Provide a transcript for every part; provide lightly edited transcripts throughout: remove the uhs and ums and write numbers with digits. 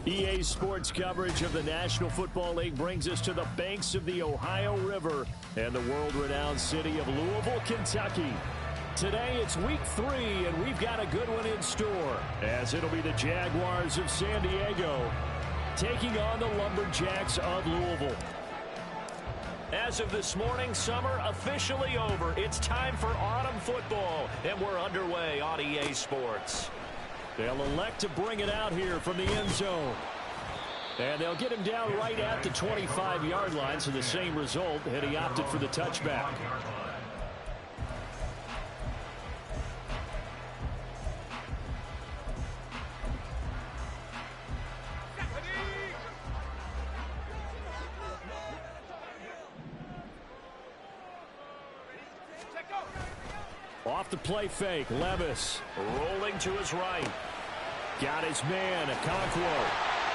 EA Sports coverage of the National Football League brings us to the banks of the Ohio River and the world-renowned city of Louisville, Kentucky. Today it's week 3, and we've got a good one in store, as it'll be the Jaguars of San Diego taking on the Lumberjacks of Louisville. As of this morning, summer officially over. It's time for autumn football, and we're underway on EA Sports. They'll elect to bring it out here from the end zone. And they'll get him down right at the 25-yard line, so the same result, and he opted for the touchback. Off the play fake, Levis rolling to his right. Got his man, Okonkwo.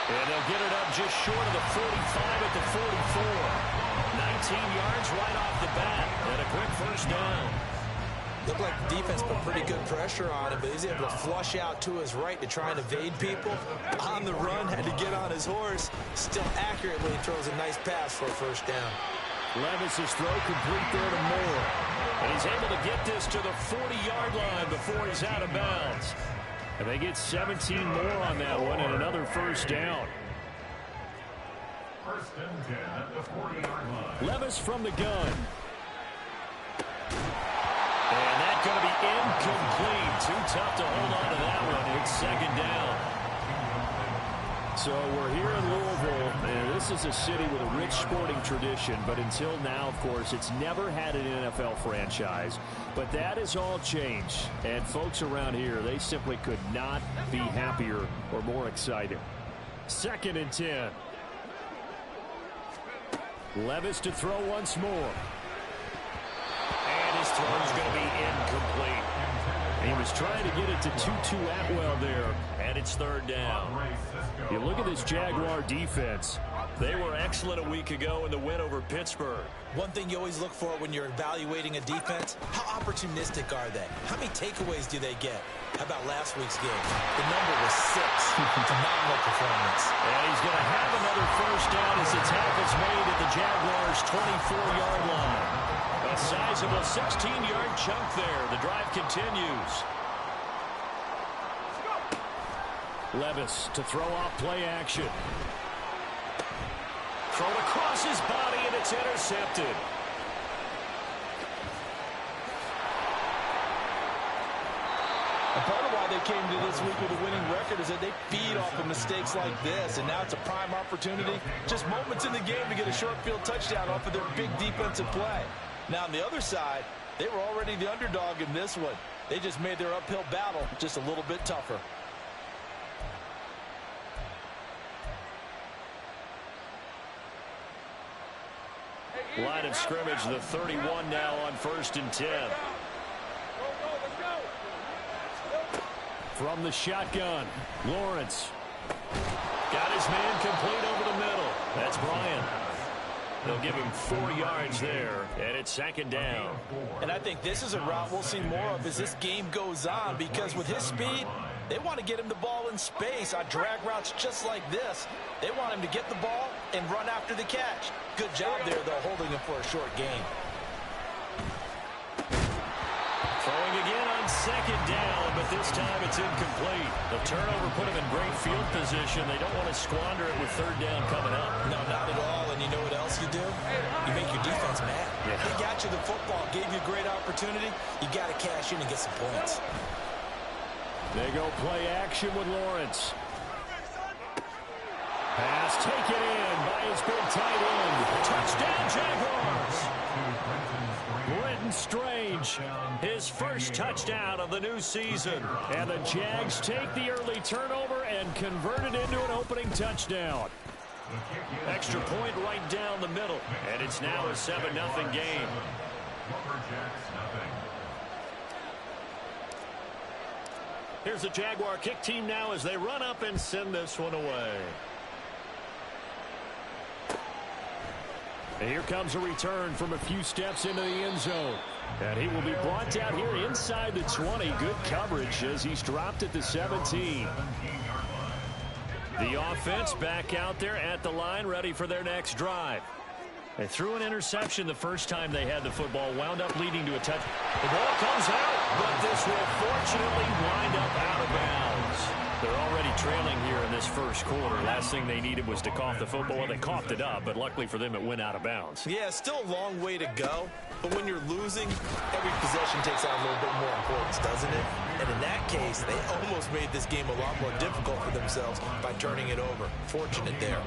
And they'll get it up just short of the 45 at the 44. 19 yards right off the bat, and a quick first down. Looked like the defense put pretty good pressure on him, but he's able to flush out to his right to try and evade people. On the run, had to get on his horse. Still accurate when he throws a nice pass for a first down. Levis's throw complete there to Moore. And he's able to get this to the 40-yard line before he's out of bounds. And they get 17 more on that one and another first down. First and 10 at the 40-yard line. Levis from the gun. And that's going to be incomplete. Too tough to hold on to that one. It's second down. So we're here in Louisville, and this is a city with a rich sporting tradition, but until now, of course, it's never had an NFL franchise. But that has all changed, and folks around here, they simply could not be happier or more excited. Second and 10. Levis to throw once more. And his throw is going to be incomplete. He was trying to get it to Tutu Atwell there, and it's third down. You look at this Jaguar defense. They were excellent a week ago in the win over Pittsburgh. One thing you always look for when you're evaluating a defense, how opportunistic are they? How many takeaways do they get? How about last week's game? The number was 6. Phenomenal performance. And he's going to have another first down as the tackle's made at the Jaguars' 24-yard line. A sizable 16-yard chunk there. The drive continues. Levis to throw off play action. Thrown across his body, and it's intercepted. And part of why they came to this week with a winning record is that they feed off of mistakes like this, and now it's a prime opportunity. Just moments in the game to get a short field touchdown off of their big defensive play. Now, on the other side, they were already the underdog in this one. They just made their uphill battle just a little bit tougher. Line of scrimmage, the 31 now on first and 10. From the shotgun, Lawrence. Got his man complete over the middle. That's Bryant. They'll give him 4 yards there, and it's second down. And I think this is a route we'll see more of as this game goes on, because with his speed, they want to get him the ball in space on drag routes just like this. They want him to get the ball and run after the catch. Good job there, though, holding him for a short gain. Throwing again on second down, but this time it's incomplete. The turnover put him in great field position. They don't want to squander it with third down coming up. No, not at all. And you know what else you do? Yeah. They got you the football, gave you a great opportunity. You got to cash in and get some points. They go play action with Lawrence. Pass taken in by his big tight end. Touchdown, Jaguars. Brenton Strange, his first touchdown of the new season. And the Jags take the early turnover and convert it into an opening touchdown. Extra point right down the middle. And it's now a 7-0 game. Here's the Jaguar kick team now as they run up and send this one away. And here comes a return from a few steps into the end zone. And he will be brought down here inside the 20. Good coverage as he's dropped at the 17. The offense back out there at the line, ready for their next drive. They threw an interception the first time they had the football, wound up leading to a touch. The ball comes out, but this will fortunately wind up out of bounds. They're already trailing here in this first quarter. Last thing they needed was to cough the football. Well, they coughed it up, but luckily for them, it went out of bounds. Yeah, still a long way to go. But when you're losing, every possession takes on a little bit more importance, doesn't it? And in that case, they almost made this game a lot more difficult for themselves by turning it over. Fortunate there.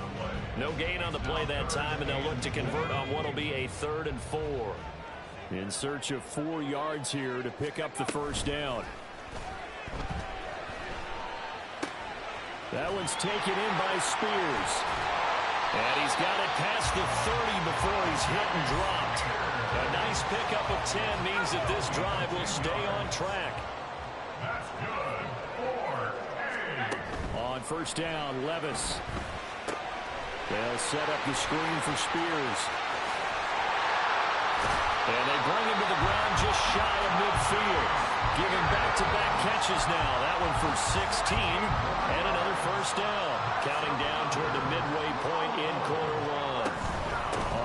No gain on the play that time, and they'll look to convert on what will be a 3rd and 4. In search of 4 yards here to pick up the first down. That one's taken in by Spears. And he's got it past the 30 before he's hit and dropped. A nice pickup of 10 means that this drive will stay on track. That's good. On first down, Levis. They'll set up the screen for Spears. And they bring him to the ground just shy of midfield. Giving back-to-back catches now. That one for 16 and another first down. Counting down toward the midway point in quarter 1.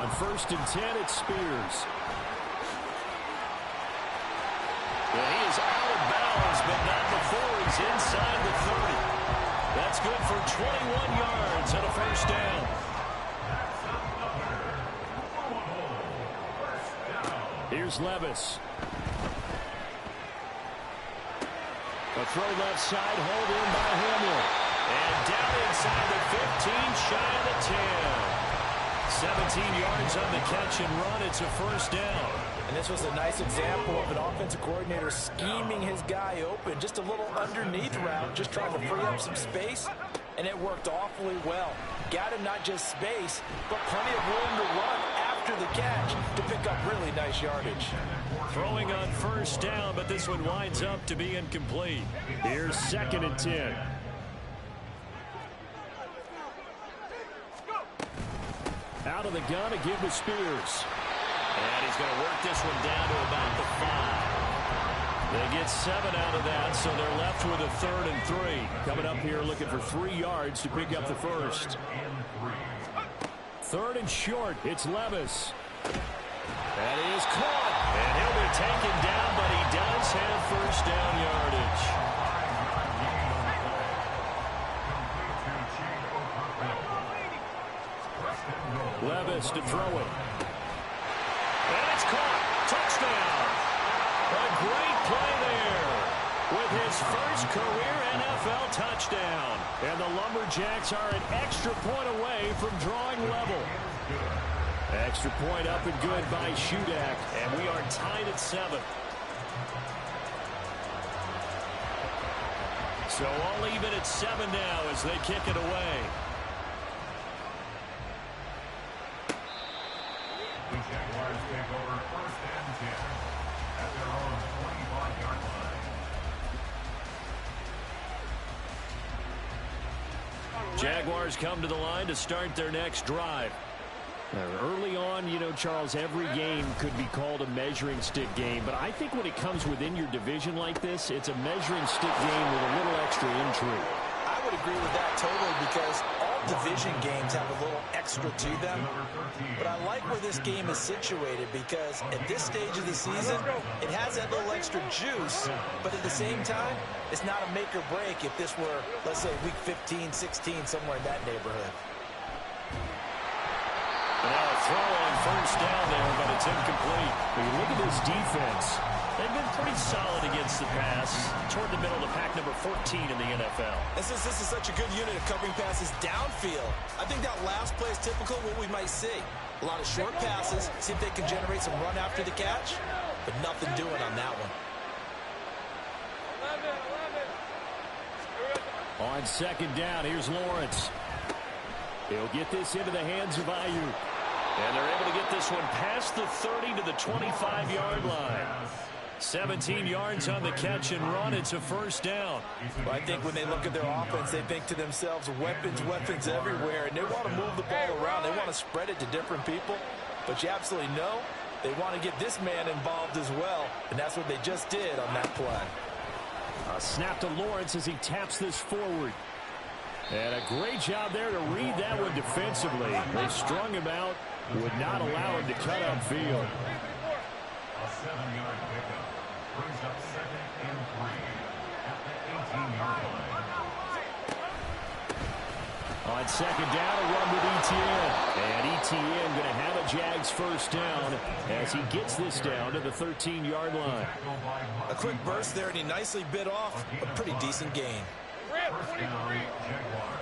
On 1st and 10, it's Spears. Well, he is out of bounds, but not before he's inside the 30. That's good for 21 yards and a first down. Here's Levis. A throw left side, hold in by Hamlin. And down inside the 15, shy of the 10. 17 yards on the catch and run. It's a first down. And this was a nice example of an offensive coordinator scheming his guy open. Just a little underneath route, just trying to free up some space. And it worked awfully well. Got him not just space, but plenty of room to run after the catch to pick up really nice yardage. Throwing on first down, but this one winds up to be incomplete. Here's 2nd and 10. Out of the gun to give to Spears. And he's going to work this one down to about the 5. They get 7 out of that, so they're left with a 3rd and 3. Coming up here looking for 3 yards to pick up the first. 3rd and short, it's Levis. That is caught, and he'll be taken down, but he does have first down yardage. Levis to throw it. And it's caught. Touchdown. A great play there with his first career NFL touchdown. And the Lumberjacks are an extra point away from drawing level. Extra point up and good by Shudak, and we are tied at 7. So all even at 7 now as they kick it away. The Jaguars take over 1st and 10 at their own 25-yard line. Jaguars come to the line to start their next drive. Early on, you know, Charles, every game could be called a measuring stick game, but I think when it comes within your division like this, it's a measuring stick game with a little extra intrigue. I would agree with that totally because all division games have a little extra to them. But I like where this game is situated because at this stage of the season, it has that little extra juice, but at the same time, it's not a make or break if this were, let's say, week 15, 16, somewhere in that neighborhood. Now a throw on first down there, but it's incomplete. When you look at this defense, they've been pretty solid against the pass, toward the middle of the pack, number 14 in the NFL. And since this is such a good unit of covering passes downfield, I think that last play is typical of what we might see. A lot of short passes, see if they can generate some run after the catch, but nothing doing on that one. On second down, here's Lawrence. He'll get this into the hands of Ayuk. And they're able to get this one past the 30 to the 25-yard line. 17 yards on the catch and run. It's a first down. Well, I think when they look at their offense, they think to themselves, weapons everywhere, and they want to move the ball around. They want to spread it to different people. But you absolutely know they want to get this man involved as well, and that's what they just did on that play. A snap to Lawrence as he taps this forward. And a great job there to read that one defensively. They strung him out, would not allow him to cut upfield. A 7-yard pickup brings up 2nd and 3 at the 18-yard line. On second down, a run with Etienne. And Etienne going to have a Jags first down as he gets this down to the 13-yard line. A quick burst there, and he nicely bit off a pretty decent gain. First down, Jaguars.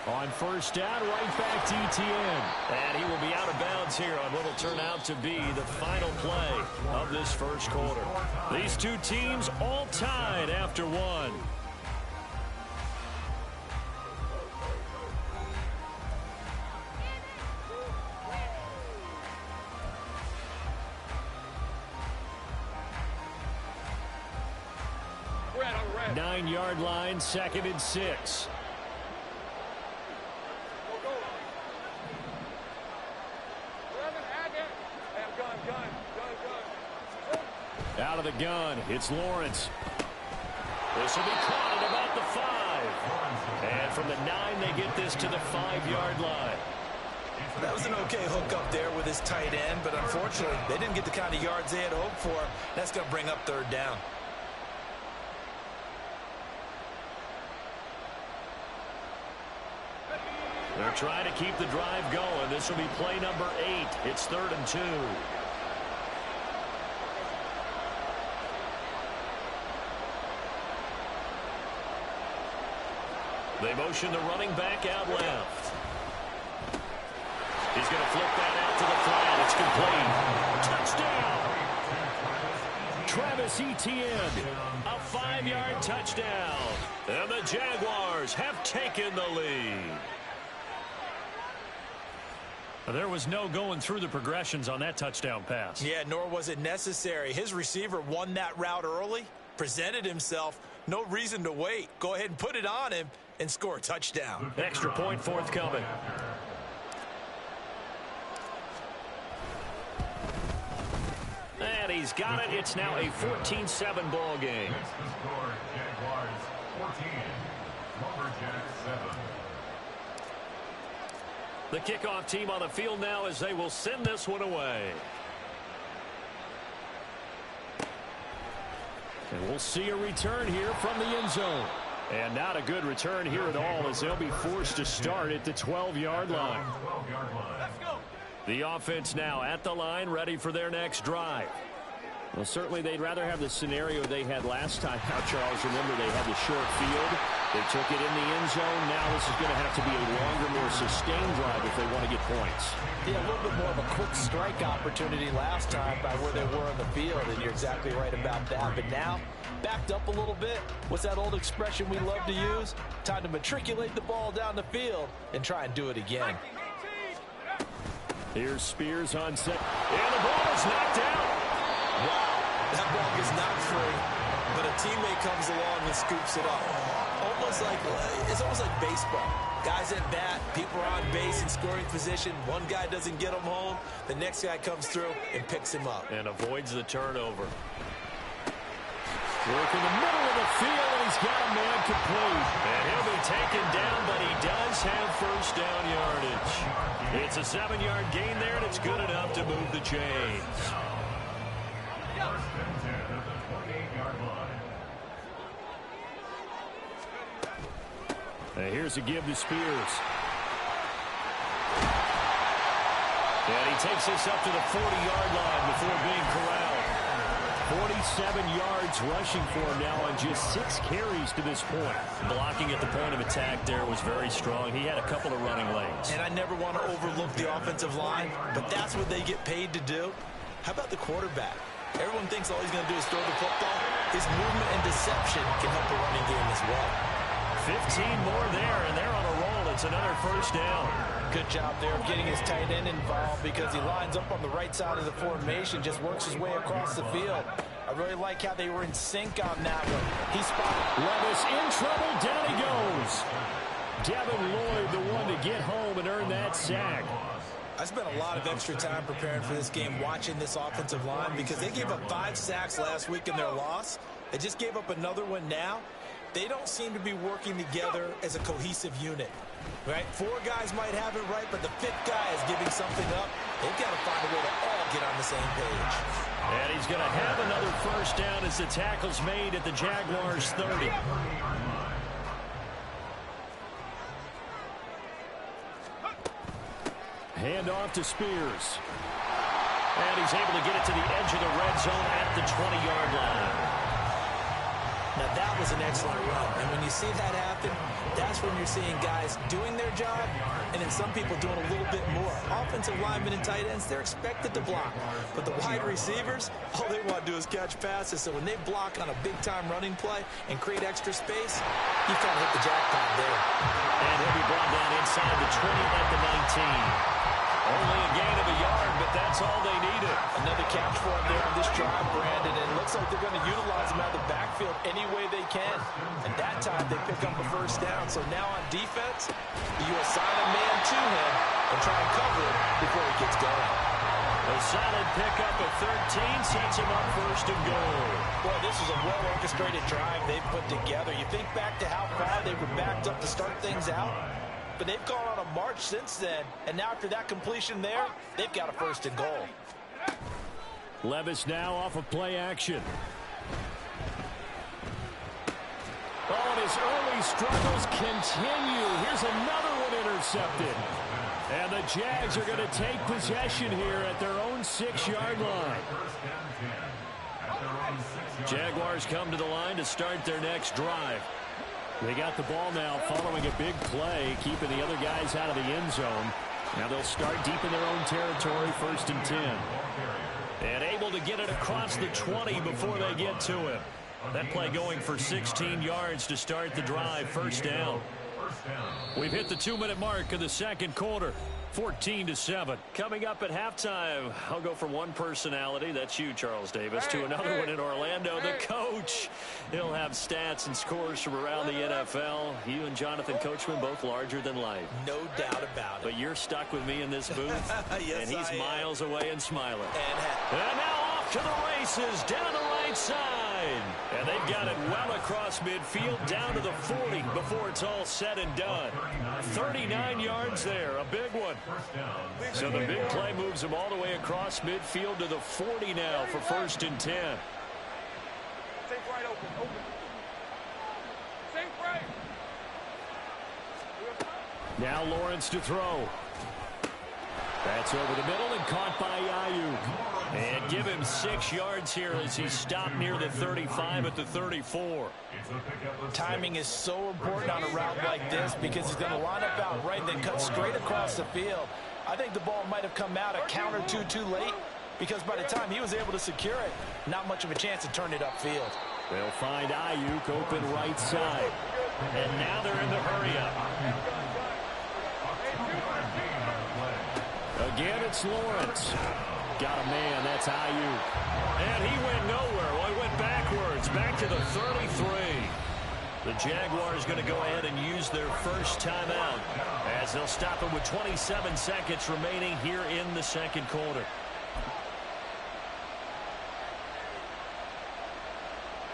On first down, right back to Etienne. And he will be out of bounds here on what will turn out to be the final play of this first quarter. These two teams all tied after one. Red. 9-yard line, 2nd and 6. Out of the gun, it's Lawrence. This will be caught at about the 5. And from the 9, they get this to the 5-yard line. That was an okay hookup there with his tight end, but unfortunately, they didn't get the kind of yards they had hoped for. That's going to bring up 3rd down. They're trying to keep the drive going. This will be play number 8. It's 3rd and 2. They motion the running back out left. He's going to flip that out to the flat. It's complete. Touchdown. Travis Etienne. A 5-yard touchdown. And the Jaguars have taken the lead. There was no going through the progressions on that touchdown pass. Yeah, nor was it necessary. His receiver won that route early, presented himself. No reason to wait. Go ahead and put it on him and score a touchdown. Extra point forthcoming. And he's got it. It's now a 14-7 ball game. Next to score, Jaguars 14, lumberjacks 7. The kickoff team on the field now as they will send this one away. And we'll see a return here from the end zone. And not a good return here at all as they'll be forced to start at the 12-yard line. Let's go. The offense now at the line, ready for their next drive. Well, certainly they'd rather have the scenario they had last time out, Charles. Remember, they had the short field. They took it in the end zone. Now this is going to have to be a longer, more sustained drive if they want to get points. Yeah, a little bit more of a quick strike opportunity last time by where they were on the field, and you're exactly right about that. But now, backed up a little bit. What's that old expression we love to use? Time to matriculate the ball down the field and try and do it again. Here's Spears on set. And the ball is knocked out. Wow, that ball is not free, but a teammate comes along and scoops it up. It's almost like baseball. Guys at bat, people are on base in scoring position. One guy doesn't get him home. The next guy comes through and picks him up. And avoids the turnover. Work in the middle of the field, and he's got a man complete. And he'll be taken down, but he does have first down yardage. It's a 7-yard gain there, and it's good enough to move the chains. First and 10 at the 28-yard line. Here's a give to Spears. And he takes this up to the 40-yard line before being corralled. 47 yards rushing for him now on just 6 carries to this point. Blocking at the point of attack there was very strong. He had a couple of running lanes. And I never want to overlook the offensive line, but that's what they get paid to do. How about the quarterback? Everyone thinks all he's going to do is throw the football. His movement and deception can help the running game as well. 15 more there, and they're on a roll. It's another first down. Good job there of getting his tight end involved because he lines up on the right side of the formation, just works his way across the field. I really like how they were in sync on that one. He spotted Levis in trouble. Down he goes. Devin Lloyd, the one to get home and earn that sack. I spent a lot of extra time preparing for this game watching this offensive line because they gave up 5 sacks last week in their loss. They just gave up another one now. They don't seem to be working together as a cohesive unit. Right? 4 guys might have it right, but the 5th guy is giving something up. They've got to find a way to all get on the same page. And he's going to have another first down as the tackle's made at the Jaguars' 30. Hand off to Spears. And he's able to get it to the edge of the red zone at the 20-yard line. Now, that was an excellent run. And when you see that happen, that's when you're seeing guys doing their job and then some people doing a little bit more. Offensive linemen and tight ends, they're expected to block. But the wide receivers, all they want to do is catch passes. So when they block on a big-time running play and create extra space, you kind of hit the jackpot there. And he'll be brought down inside the 20 at the 19. Only a gain of a yard, but that's all they needed. Another catch for him there on this drive, Brandon. And it looks like they're going to utilize him out of the backfield any way they can. And that time they pick up a first down. So now on defense, you assign a man to him and try and cover it before he gets going. A solid pickup of 13 sets him up first and goal. Boy, this is a well-orchestrated drive they've put together. You think back to how far they were backed up to start things out. But they've gone on a march since then. And now after that completion there, they've got a first and goal. Levis now off of play action. Oh, and his early struggles continue. Here's another one intercepted. And the Jags are going to take possession here at their own 6-yard line. Jaguars come to the line to start their next drive. They got the ball now following a big play, keeping the other guys out of the end zone. Now they'll start deep in their own territory, 1st and 10. And able to get it across the 20 before they get to him. That play going for 16 yards to start the drive, 1st down. We've hit the 2-minute mark of the second quarter. 14-7. Coming up at halftime, I'll go from one personality, that's you, Charles Davis, to another one in Orlando, the coach. He'll have stats and scores from around the NFL. You and Jonathan Coachman both larger than life. No doubt about it. But you're stuck with me in this booth, yes, and he's miles away and smiling. And now off to the races, down the right side. And they've got it well across midfield, down to the 40 before it's all said and done. 39 yards there, a big one. So the big play moves them all the way across midfield to the 40 now for 1st and 10. Safe right open. Safe right. Now Lawrence to throw. That's over the middle and caught by Ayuk. And give him 6 yards here as he's stopped near the 35 at the 34. Timing is so important on a route like this because he's going to line up out right and then cut straight across the field. I think the ball might have come out a count or two too late because by the time he was able to secure it, not much of a chance to turn it upfield. They'll find Ayuk open right side. And now they're in the hurry-up. Again, it's Lawrence. Got a man, that's Ayuk. And he went nowhere. Well, he went backwards, back to the 33. The Jaguars going to go ahead and use their first timeout as they'll stop him with 27 seconds remaining here in the second quarter.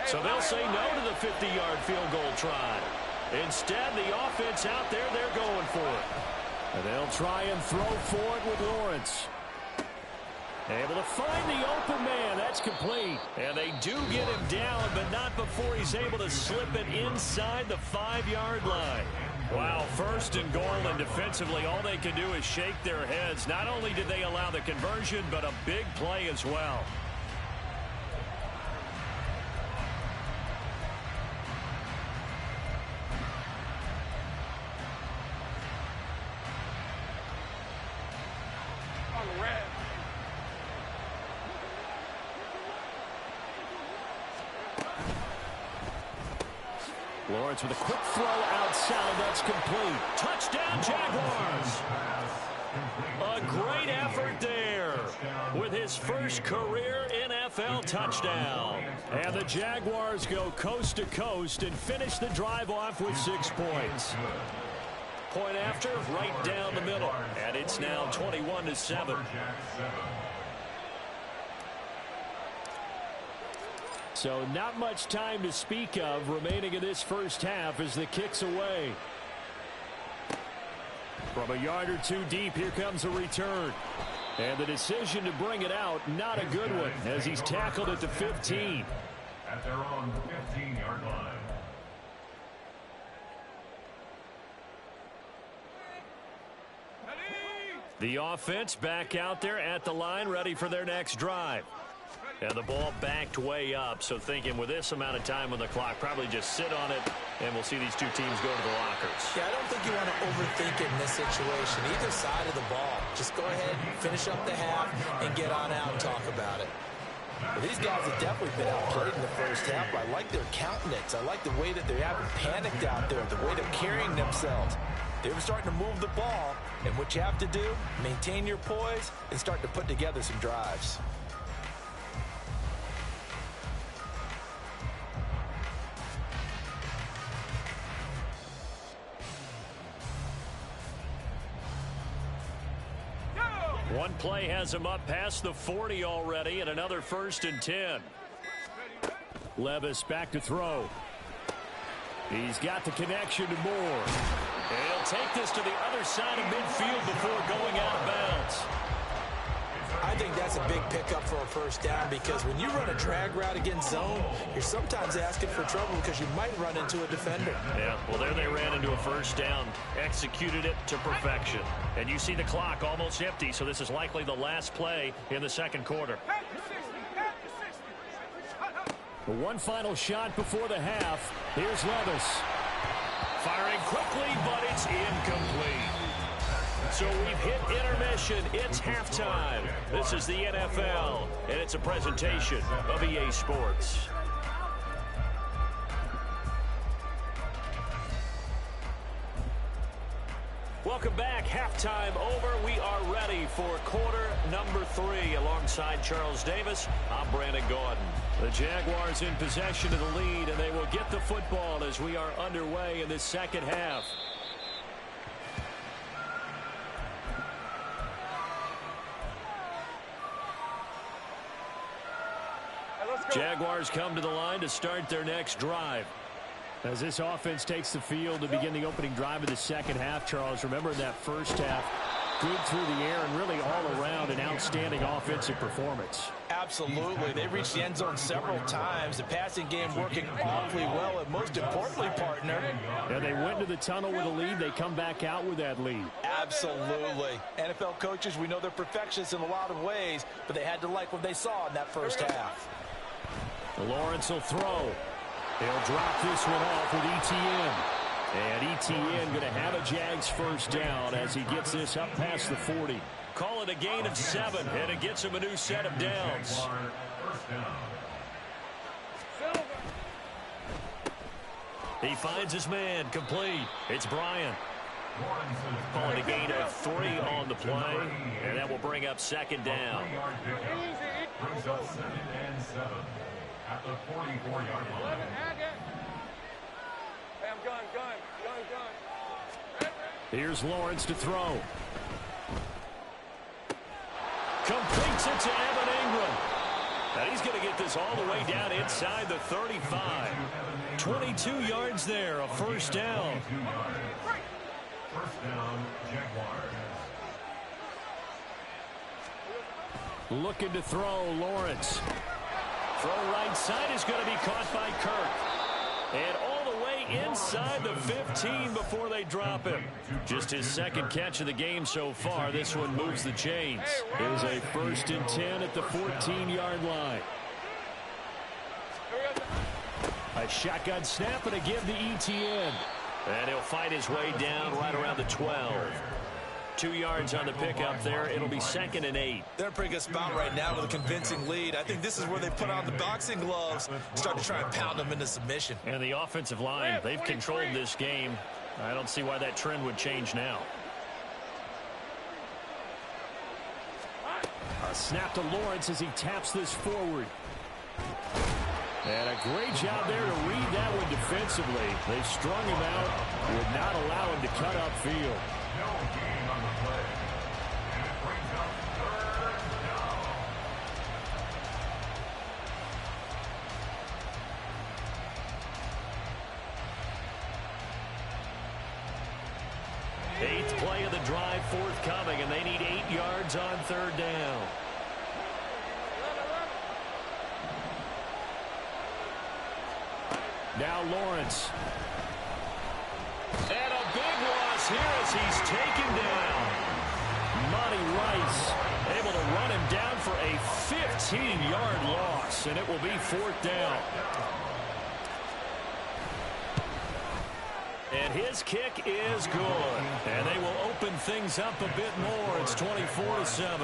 So they'll say no to the 50-yard field goal try. Instead, the offense out there, they're going for it. And they'll try and throw for it with Lawrence. Able to find the open man. That's complete. And they do get him down, but not before he's able to slip it inside the 5-yard line. Wow, first and goal, and defensively, all they can do is shake their heads. Not only did they allow the conversion, but a big play as well. On the red. Lawrence with a quick throw outside. That's complete. Touchdown, Jaguars. A great effort there with his first career NFL touchdown. And the Jaguars go coast to coast and finish the drive off with 6 points. Point after, right down the middle. And it's now 21-7. So not much time to speak of remaining in this first half as the kick's away. From a yard or two deep, here comes a return. And the decision to bring it out, not a good one, as he's tackled at the 15. At their own 15-yard line. The offense back out there at the line, ready for their next drive. And the ball backed way up, so thinking with this amount of time on the clock, probably just sit on it, and we'll see these two teams go to the lockers. Yeah, I don't think you want to overthink it in this situation. Either side of the ball. Just go ahead, finish up the half, and get on out and talk about it. Well, these guys have definitely been outplayed in the first half. I like their countenance. I like the way that they haven't panicked out there, the way they're carrying themselves. They're starting to move the ball, and what you have to do, maintain your poise and start to put together some drives. One play has him up past the 40 already, and another 1st and 10. Levis back to throw. He's got the connection to Moore. And he'll take this to the other side of midfield before going out of bounds. I think that's a big pickup for a first down because when you run a drag route against zone, you're sometimes asking for trouble because you might run into a defender. Yeah, well, there they ran into a first down, executed it to perfection. And you see the clock almost empty, so this is likely the last play in the second quarter. One final shot before the half. Here's Levis. Firing quickly, but it's incomplete. So we've hit intermission. It's halftime. This is the NFL, and it's a presentation of EA Sports. Welcome back. Halftime over. We are ready for quarter number 3. Alongside Charles Davis, I'm Brandon Gordon. The Jaguars in possession of the lead, and they will get the football as we are underway in this second half. Jaguars come to the line to start their next drive. As this offense takes the field to begin the opening drive of the second half, Charles, remember in that first half, good through the air and really all around an outstanding offensive performance. Absolutely. They reached the end zone several times. The passing game working awfully well, and most importantly, partner. And they went to the tunnel with a lead. They come back out with that lead. Absolutely. NFL coaches, we know they're perfectionists in a lot of ways, but they had to like what they saw in that first half. Lawrence will throw. He'll drop this one off with Etienne. And Etienne going to have a Jags first down as he gets this up past the 40. Call it a gain of 7, and it gets him a new set of downs. He finds his man, complete. It's Bryant. Calling a gain of 3 on the play, and that will bring up second down. Brings up 2nd and 7 at the 44-yard line. Hey, I'm gun. Here's Lawrence to throw. Completes it to Evan Ingram. And he's going to get this all the way down inside the 35. 22 yards there, a first down. First down, Jaguars. Looking to throw, Lawrence. Throw right side is going to be caught by Kirk. And all the way inside the 15 before they drop him. Just his second catch of the game so far. This one moves the chains. Here's a 1st and 10 at the 14-yard line. A shotgun snap and a give to ETN. And he'll fight his way down right around the 12. 2 yards on the pickup there. It'll be 2nd and 8. They're in a pretty good spot right now with a convincing lead. I think this is where they put on the boxing gloves, start to try and pound them into submission. And the offensive line, they've controlled this game. I don't see why that trend would change now. A snap to Lawrence as he taps this forward. And a great job there to read that one defensively. They strung him out, would not allow him to cut upfield. No gain on the play. And it brings up 3rd down. Eighth play of the drive forthcoming, and they need 8 yards on 3rd down. Now Lawrence. And a big loss here as he's taken down. Monty Rice able to run him down for a 15-yard loss, and it will be 4th down. And his kick is good. And they will open things up a bit more. It's 24-7.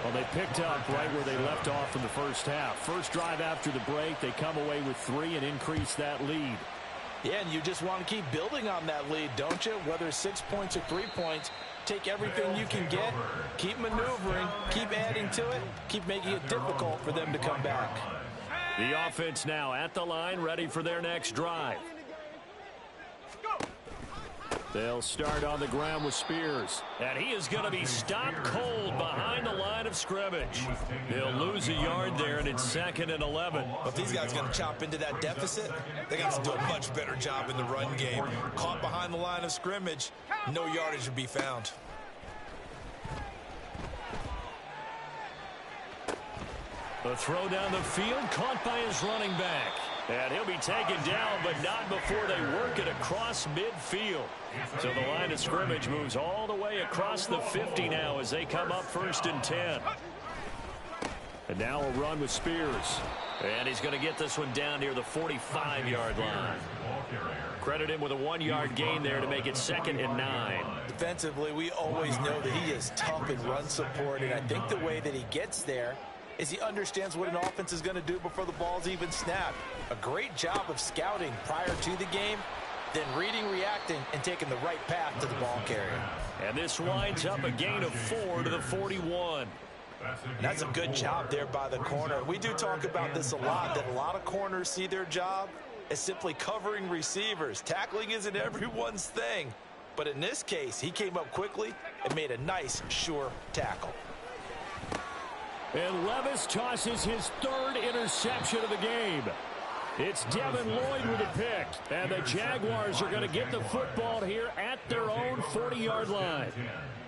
Well, they picked up right where they left off in the first half. First drive after the break, they come away with 3 and increase that lead. Yeah, and you just want to keep building on that lead, don't you? Whether it's 6 points or 3 points, take everything you can get, keep maneuvering, keep adding to it, keep making it difficult for them to come back. The offense now at the line, ready for their next drive. They'll start on the ground with Spears. And he is going to be stopped cold behind the line of scrimmage. They'll lose a yard there, and it's 2nd and 11. If these guys are going to chop into that deficit, they got to do a much better job in the run game. Caught behind the line of scrimmage, no yardage to be found. The throw down the field, caught by his running back. And he'll be taken down, but not before they work it across midfield. So the line of scrimmage moves all the way across the 50 now as they come up 1st and 10. And now a run with Spears. And he's going to get this one down near the 45-yard line. Credit him with a 1-yard gain there to make it 2nd and 9. Defensively, we always know that he is tough in run support, and I think the way that he gets there is he understands what an offense is going to do before the ball's even snapped. A great job of scouting prior to the game, then reading, reacting, and taking the right path to the ball carrier. And this winds up a gain of 4 to the 41. And that's a good job there by the corner. We do talk about this a lot, that a lot of corners see their job as simply covering receivers. Tackling isn't everyone's thing. But in this case, he came up quickly and made a nice, sure tackle. And Levis tosses his 3rd interception of the game. It's Devin Lloyd with a pick. And the Jaguars are going to get the football here at their own 40-yard line.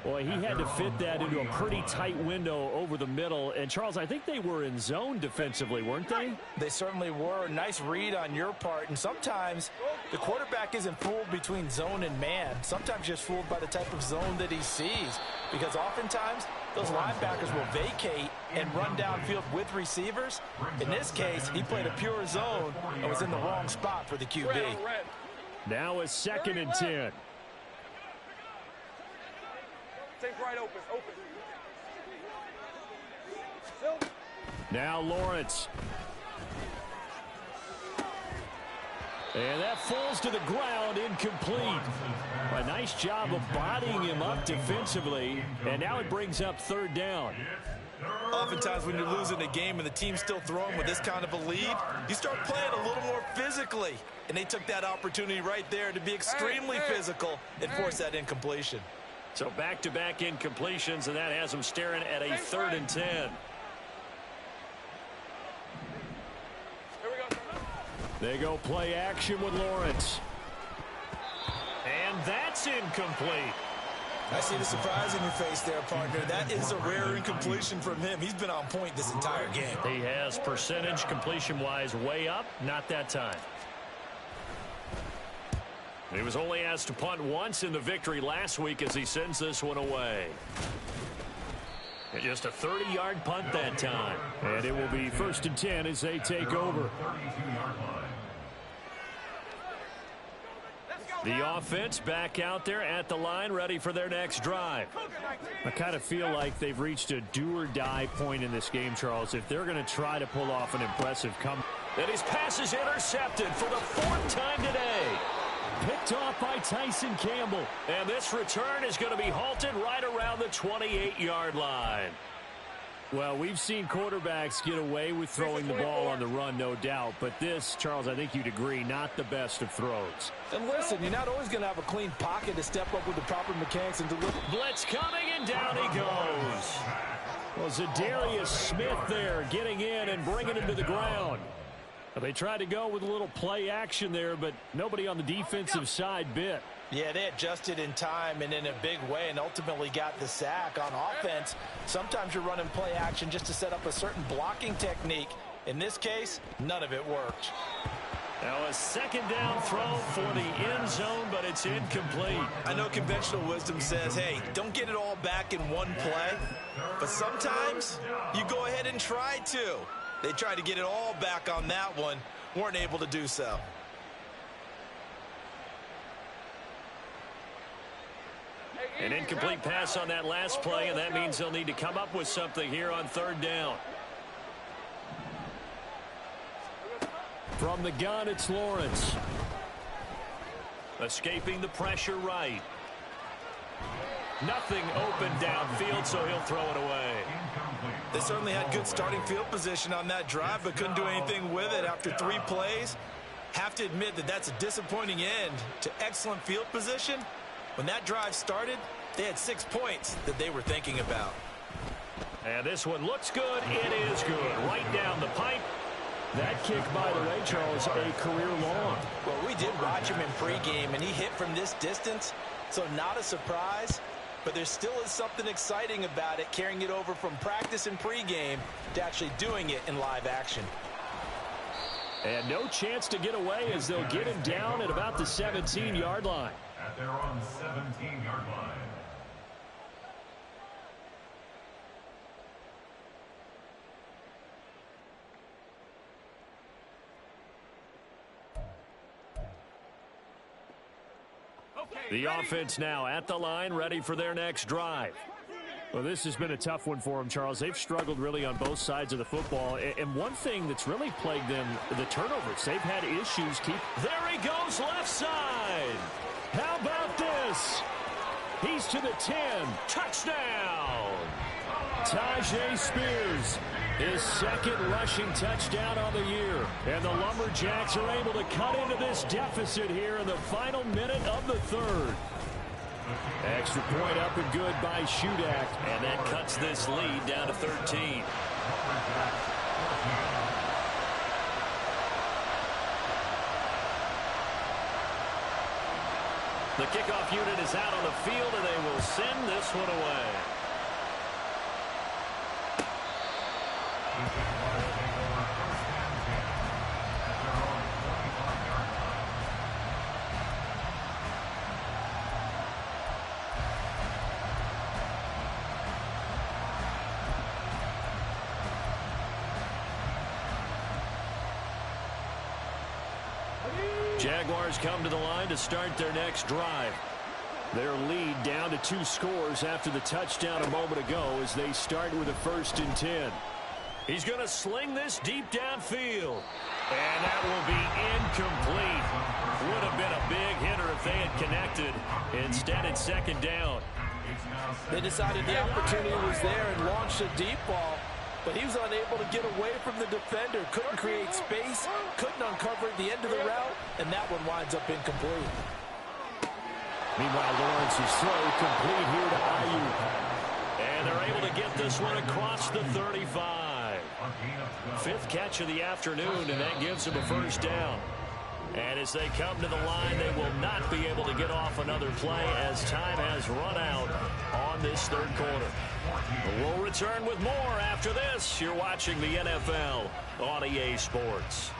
Boy, he had to fit that into a pretty tight window over the middle. And, Charles, I think they were in zone defensively, weren't they? They certainly were. Nice read on your part. And sometimes the quarterback isn't fooled between zone and man. Sometimes just fooled by the type of zone that he sees. Because oftentimes those linebackers will vacate and run downfield with receivers. In this case, he played a pure zone and was in the wrong spot for the QB. Now a 2nd and 10. Take right open. Now Lawrence. And that falls to the ground, incomplete. A nice job of bodying him up defensively. And now it brings up 3rd down. Oftentimes when you're losing a game and the team's still throwing with this kind of a lead, you start playing a little more physically. And they took that opportunity right there to be extremely physical and force that incompletion. So back-to-back incompletions, and that has them staring at a 3rd and 10. Here we go. They go play action with Lawrence. And that's incomplete. I see the surprise in your face there, partner. That is a rare incompletion from him. He's been on point this entire game. He has percentage completion-wise way up, not that time. He was only asked to punt once in the victory last week as he sends this one away. And just a 30-yard punt that time. And it will be 1st and 10 as they take over. The offense back out there at the line, ready for their next drive. I kind of feel like they've reached a do-or-die point in this game, Charles, if they're going to try to pull off an impressive comeback. And his pass is intercepted for the 4th time today. Picked off by Tyson Campbell. And this return is going to be halted right around the 28-yard line. Well, we've seen quarterbacks get away with throwing the ball on the run, no doubt. But this, Charles, I think you'd agree, not the best of throws. And listen, you're not always going to have a clean pocket to step up with the proper mechanics and deliver. Blitz coming, and down he goes. Well, Zadarius Smith there getting in and bringing him to the ground. Well, they tried to go with a little play action there, but nobody on the defensive side bit. Yeah, they adjusted in time and in a big way and ultimately got the sack. On offense, sometimes you're running play action just to set up a certain blocking technique. In this case, none of it worked. Now a 2nd down throw for the end zone, but it's incomplete. I know conventional wisdom says, hey, don't get it all back in one play. But sometimes you go ahead and try to. They tried to get it all back on that one, weren't able to do so. An incomplete pass on that last play, and that means they'll need to come up with something here on 3rd down. From the gun, it's Lawrence. Escaping the pressure right. Nothing open downfield, so he'll throw it away. They certainly had good starting field position on that drive, but couldn't do anything with it after 3 plays. Have to admit that that's a disappointing end to excellent field position. When that drive started, they had 6 points that they were thinking about. And this one looks good. It is good. Right down the pipe. That kick, by the way, Charles, a career long. Well, we did watch him in pregame, and he hit from this distance, so not a surprise. But there still is something exciting about it, carrying it over from practice and pregame to actually doing it in live action. And no chance to get away as they'll get him down at about the 17-yard line. At their own 17-yard line. The offense now at the line, ready for their next drive. Well, this has been a tough one for them, Charles. They've struggled really on both sides of the football. And one thing that's really plagued them, the turnovers. They've had issues. There he goes, left side. How about this? He's to the 10. Touchdown. Tajay Spears, his 2nd rushing touchdown on the year. And the Lumberjacks are able to cut into this deficit here in the final minute of the 3rd. Extra point up and good by Shudak. And that cuts this lead down to 13. The kickoff unit is out on the field, and they will send this one away. Jaguars come to the line to start their next drive. Their lead down to 2 scores after the touchdown a moment ago as they start with a 1st and 10. He's going to sling this deep downfield. And that will be incomplete. Would have been a big hitter if they had connected. Instead, it's 2nd down. They decided the opportunity was there and launched a deep ball, but he was unable to get away from the defender. Couldn't create space, couldn't uncover at the end of the route, and that one winds up incomplete. Meanwhile, Lawrence's throw complete here to Ayuk. And they're able to get this one across the 35. 5th catch of the afternoon, and that gives them a 1st down. And as they come to the line, they will not be able to get off another play as time has run out on this 3rd quarter. We'll return with more after this. You're watching the NFL on EA Sports.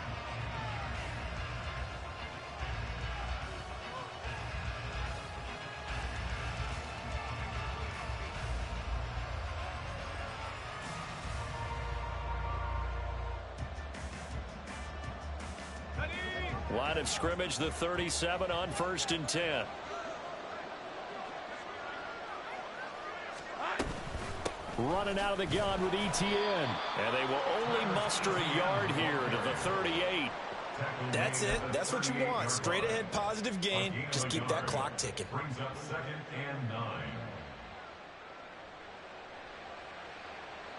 Line of scrimmage, the 37 on 1st and 10. Running out of the gun with ETN. And they will only muster a yard here to the 38. That's it. That's what you want. Straight ahead positive gain. Just keep that clock ticking. Brings up 2nd and 9.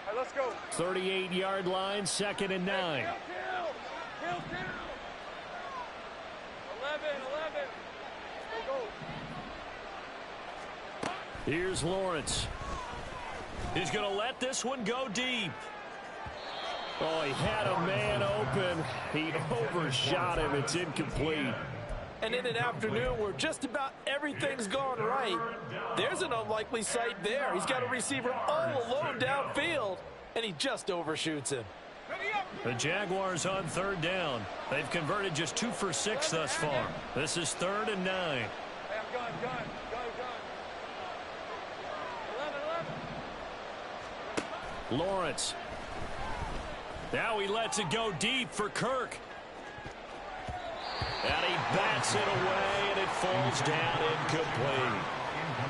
All right, let's go. 38-yard line, 2nd and 9. Kill. 11. Go. Here's Lawrence. He's going to let this one go deep. Oh, he had a man open. He overshot him. It's incomplete. And in an afternoon where just about everything's gone right, there's an unlikely sight there. He's got a receiver all alone downfield, and he just overshoots him. The Jaguars on 3rd down. They've converted just 2 for 6 thus far. This is 3rd and 9. Hey, I'm gun. 11. Lawrence. Now he lets it go deep for Kirk. And he bats it away, and it falls down incomplete.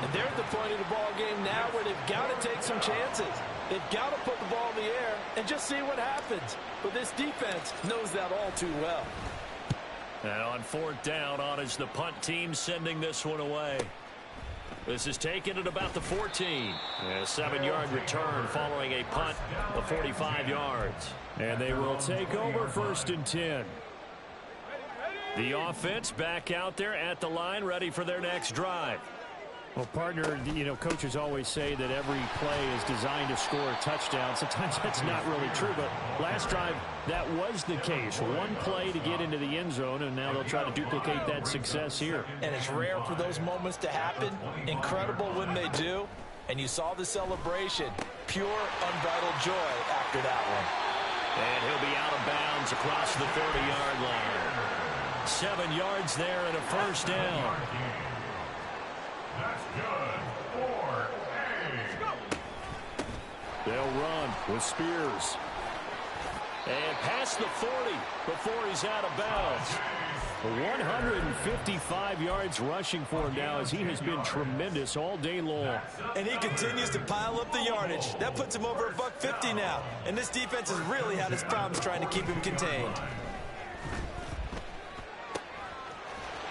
And they're at the point of the ball game now where they've got to take some chances. They've got to put the ball in the air and just see what happens. But this defense knows that all too well. And on 4th down, on is the punt team sending this one away. This is taken at about the 14. And a 7-yard return following a punt of 45 yards. And they will take over 1st and 10. The offense back out there at the line, ready for their next drive. Well, partner, coaches always say that every play is designed to score a touchdown. Sometimes that's not really true, but last drive, that was the case. One play to get into the end zone, and now they'll try to duplicate that success here. And it's rare for those moments to happen. Incredible when they do. And you saw the celebration. Pure, unbridled joy after that one. And he'll be out of bounds across the 30-yard line. 7 yards there and a 1st down. That's good. 4A. They'll run with Spears. And past the 40 before he's out of bounds. 155 yards rushing for him now as he has been tremendous all day long. And he continues to pile up the yardage. That puts him over $150 now. And this defense has really had its problems trying to keep him contained.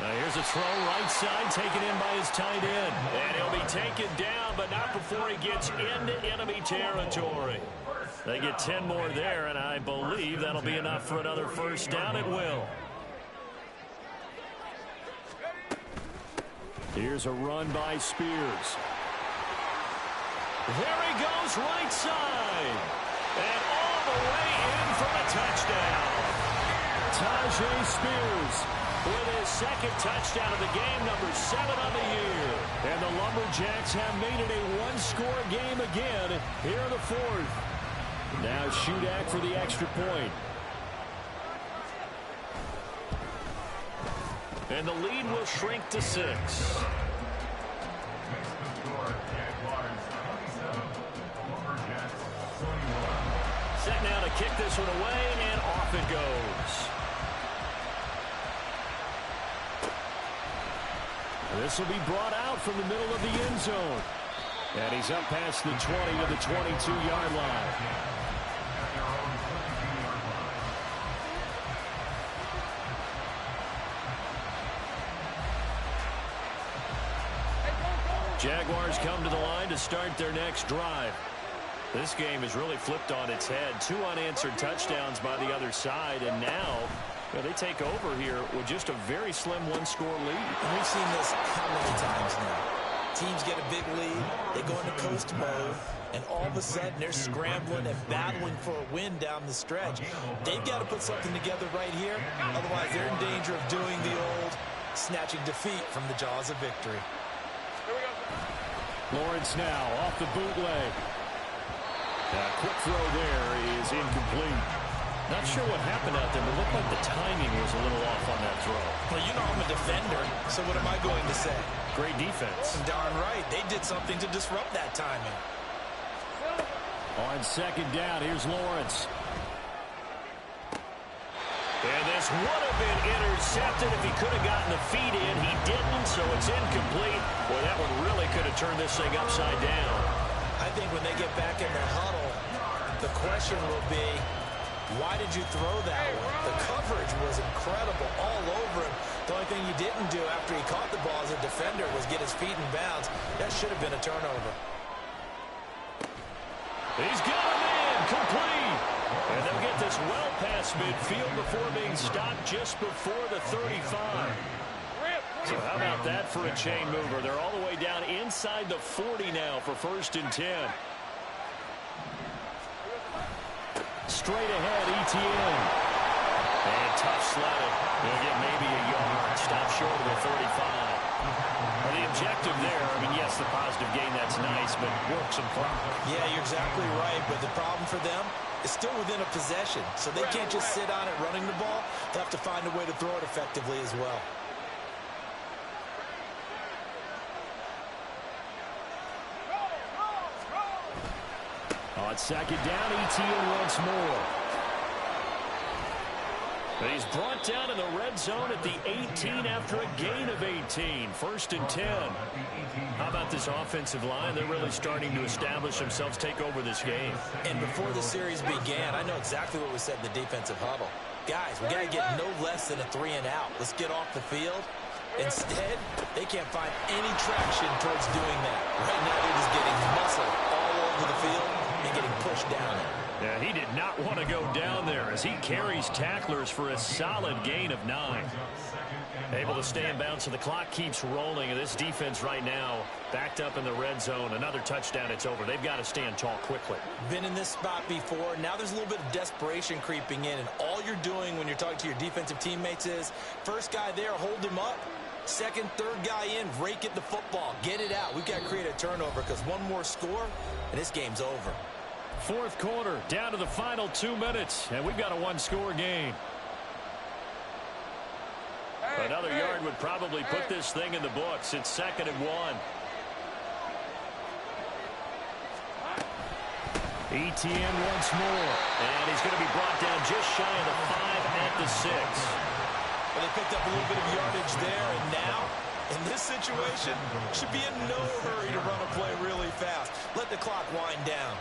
Now here's a throw right side taken in by his tight end. And he'll be taken down, but not before he gets into enemy territory. They get 10 more there, and I believe that'll be enough for another 1st down at will. Here's a run by Spears. There he goes right side. And all the way in for a touchdown. Tajay Spears with his 2nd touchdown of the game, number 7 on the year. And the Lumberjacks have made it a one-score game again here in the 4th. Now Shudak for the extra point. And the lead will shrink to 6. Set now to kick this one away, and off it goes. This will be brought out from the middle of the end zone. And he's up past the 20 to the 22-yard line. Jaguars come to the line to start their next drive. This game has really flipped on its head. 2 unanswered touchdowns by the other side, and now they take over here with just a very slim one-score lead. And we've seen this how many times now? Teams get a big lead, they go into coast mode, and all of a sudden they're scrambling and battling for a win down the stretch. They've got to put something together right here, otherwise they're in danger of doing the old snatching defeat from the jaws of victory. Lawrence now off the bootleg. Quick throw there is incomplete. Not sure what happened out there, but it looked like the timing was a little off on that throw. Well, you know I'm a defender, so what am I going to say? Great defense. Darn right. They did something to disrupt that timing. On 2nd down, here's Lawrence. And this would have been intercepted if he could have gotten the feet in. He didn't, so it's incomplete. Boy, that one really could have turned this thing upside down. I think when they get back in the huddle, the question will be, why did you throw that one? The coverage was incredible all over him. The only thing you didn't do after he caught the ball as a defender was get his feet in bounds. That should have been a turnover. He's got him in, complete. And they'll get this well past midfield before being stopped just before the 35. So how about that for a chain mover? They're all the way down inside the 40 now for 1st and 10. Straight ahead, ETN. And tough sledding. He'll get maybe a yard. Stop short of the 35. Well, the objective there, I mean, yes, the positive gain, that's nice, but work some clock. Yeah, you're exactly right, but the problem for them is still within a possession, so they can't just sit on it running the ball. They'll have to find a way to throw it effectively as well. On 2nd down, ETN once more. But he's brought down in the red zone at the 18 after a gain of 18. 1st and 10. How about this offensive line? They're really starting to establish themselves, take over this game. And before the series began, I know exactly what we said in the defensive huddle. Guys, we got to get no less than a 3 and out. Let's get off the field. Instead, they can't find any traction towards doing that. Right now, they're just getting muscle all over the field and getting pushed down there. Yeah, he did not want to go down there as he carries tacklers for a solid gain of 9. Able to stay in bounds, so the clock keeps rolling. And this defense right now backed up in the red zone. Another touchdown, it's over. They've got to stand tall quickly. Been in this spot before. Now there's a little bit of desperation creeping in. And all you're doing when you're talking to your defensive teammates is, first guy there, hold him up. Second, third guy in, rake at the football. Get it out. We've got to create a turnover because one more score, and this game's over. 4th quarter, down to the final 2 minutes, and we've got a 1-score game. Another yard would probably put this thing in the books. It's 2nd and 1. ETN once more, and he's going to be brought down just shy of the 5 at the 6. Well, they picked up a little bit of yardage there, and now, in this situation, should be in no hurry to run a play really fast. Let the clock wind down.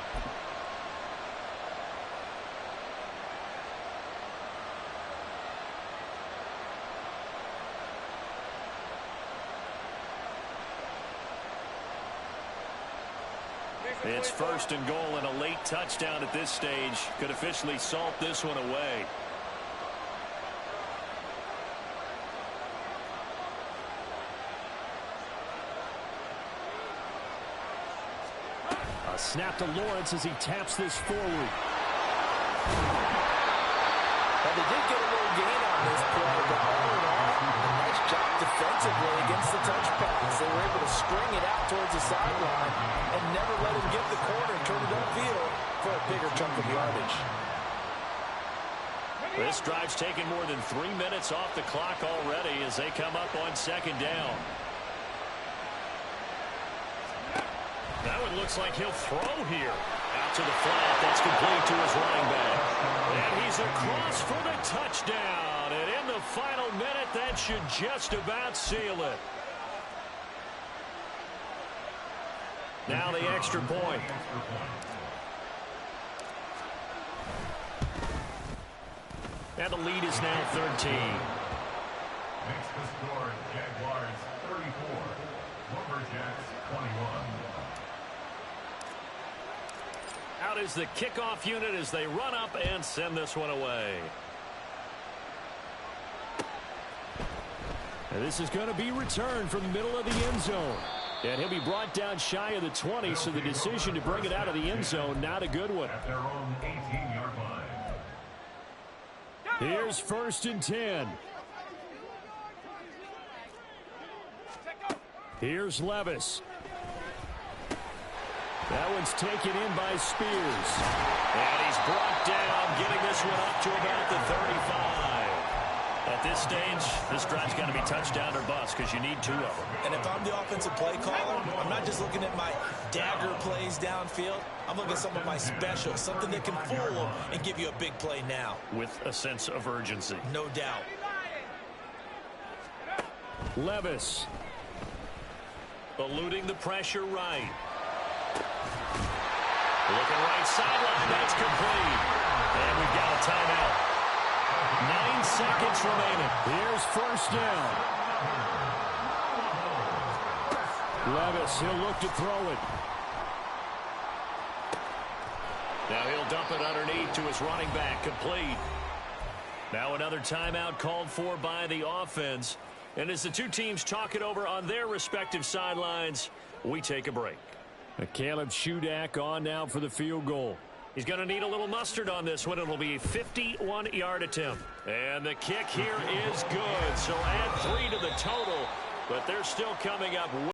It's 1st and goal, and a late touchdown at this stage could officially salt this one away. A snap to Lawrence as he taps this forward. Well, they did get a little gain on this play, but all in all, a nice job defensively against the touch pass. They were able to string it out towards the sideline and never let him get the corner and turn it upfield for a bigger chunk of yardage. This drive's taken more than 3 minutes off the clock already as they come up on 2nd down. That one looks like he'll throw here. Out to the flat. That's complete to his running back. And he's across for the touchdown. And in the final minute, that should just about seal it. Now the extra point. And the lead is now 13. Makes the score Jaguars 34, Lumberjacks 21. Out is the kickoff unit as they run up and send this one away. And this is going to be returned from the middle of the end zone. And he'll be brought down shy of the 20, so the decision to bring it out of the end zone, not a good one. At their own 18-yard line. Here's 1st and 10. Here's Levis. That one's taken in by Spears. And he's brought down, getting this one up to about the 35. At this stage, this drive's got to be touchdown or bust because you need 2 of them. And if I'm the offensive play caller, I'm not just looking at my dagger plays downfield. I'm looking at some of my specials, something that can fool them and give you a big play now. With a sense of urgency. No doubt. Levis. Eluding the pressure right. Looking right sideline. That's complete. And we've got a timeout. 9 seconds remaining. Here's first down. Levis, he'll look to throw it. Now he'll dump it underneath to his running back. Complete. Now another timeout called for by the offense. And as the two teams talk it over on their respective sidelines, we take a break. Caleb Shudak on now for the field goal. He's going to need a little mustard on this one. It'll be a 51-yard attempt. And the kick here is good. So add 3 to the total, but they're still coming up